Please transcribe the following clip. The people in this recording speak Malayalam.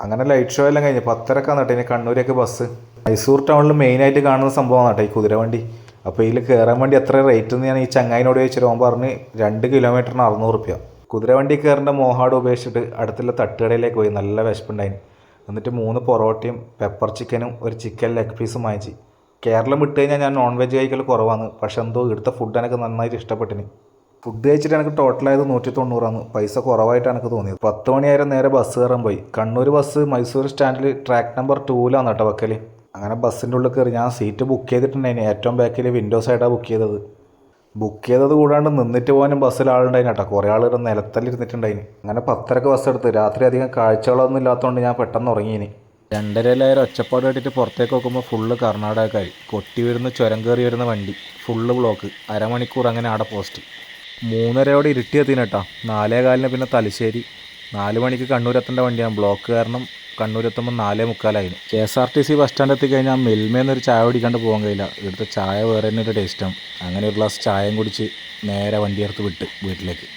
അങ്ങനെ ലൈറ്റ് ഷോ എല്ലാം കഴിഞ്ഞ് 10:30 കേട്ടോ ഇനി കണ്ണൂരേക്ക് ബസ്. മൈസൂർ ടൗണിൽ മെയിനായിട്ട് കാണുന്ന സംഭവമാണ് കേട്ടോ ഈ കുതിരവണ്ടി. അപ്പോൾ ഇതിൽ കയറാൻ വേണ്ടി എത്ര റേറ്റ് എന്ന് ഞാൻ ഈ ചങ്ങായിനോട് ചോദിച്ചിട്ട് ഓൻ പറഞ്ഞ് 2 കിലോമീറ്ററിന് 600 റുപ്യ. കുതിരവണ്ടി കയറേണ്ട മോഹാട് ഉപേക്ഷിച്ചിട്ട് അടുത്തുള്ള തട്ടുകടയിലേക്ക് പോയി. നല്ല വിശപ്പുണ്ടായിന്. എന്നിട്ട് 3 പൊറോട്ടയും പെപ്പർ ചിക്കനും ഒരു ചിക്കൻ ലെഗ് പീസും വാങ്ങിച്ച്. കേരളം വിട്ട് കഴിഞ്ഞാൽ ഞാൻ നോൺ വെജ് കഴിക്കൽ കുറവാണ്, പക്ഷെ എന്തോ ഇവിടുത്തെ ഫുഡ് എനിക്ക് നന്നായിട്ട് ഇഷ്ടപ്പെട്ടിന്. ഫുഡ് കഴിച്ചിട്ട് എനിക്ക് ടോട്ടലായത് 190 പൈസ കുറവായിട്ട് എനിക്ക് തോന്നിയത്. 10 മണിയായാലും നേരെ ബസ് കയറാൻ പോയി. കണ്ണൂർ ബസ് മൈസൂർ സ്റ്റാൻഡിൽ ട്രാക്ക് നമ്പർ 2 കേട്ടോ വെക്കൽ. അങ്ങനെ ബസ്സിൻ്റെ ഉള്ളിൽ കയറി. ഞാൻ സീറ്റ് ബുക്ക് ചെയ്തിട്ടുണ്ടായിന്, ഏറ്റവും ബാക്കിൽ വിൻഡോ സൈഡാണ് ബുക്ക് ചെയ്തത് കൂടാണ്ട് നിന്നിട്ട് പോകാനും ബസ്സിൽ ആളുണ്ടായിന് കേട്ടോ. കുറേ ആൾ നിലത്തല്ലിരുന്നിട്ടുണ്ടായിന്. അങ്ങനെ 10:30 ബസ് എടുത്ത്. രാത്രി അധികം കാഴ്ചകളൊന്നും ഇല്ലാത്തതുകൊണ്ട് ഞാൻ പെട്ടെന്ന് ഉറങ്ങിയിന്. 2:30 ഒച്ചപ്പാട് കേട്ടിട്ട് പുറത്തേക്ക് നോക്കുമ്പോൾ ഫുള്ള് കർണാടകക്കാർ. കൊട്ടി വരുന്ന ചുരം കയറി വരുന്ന വണ്ടി ഫുള്ള് ബ്ലോക്ക്. അരമണിക്കൂർ അങ്ങനെ ആടെ പോസ്റ്റ്. 3:30 ഇരുട്ടി എത്തിന് കേട്ടോ. 4:15 പിന്നെ തലശ്ശേരി. 4 മണിക്ക് കണ്ണൂരെത്തേണ്ട വണ്ടിയാണ്. ബ്ലോക്ക് കാരണം കണ്ണൂരെത്തുമ്പോൾ 4:45. KSRTC ബസ് സ്റ്റാൻഡ് എത്തിക്കഴിഞ്ഞാൽ മിൽമേന്നൊരു ചായ കുടിക്കാണ്ട് പോകാൻ കഴിയില്ല. ഇവിടുത്തെ ചായ വേറെ തന്നെ ഒരു ടേസ്റ്റാണ്. അങ്ങനെ ഒരു ഗ്ലാസ് ചായയും കുടിച്ച് നേരെ വണ്ടി എടുത്ത് വിട്ട് വീട്ടിലേക്ക്.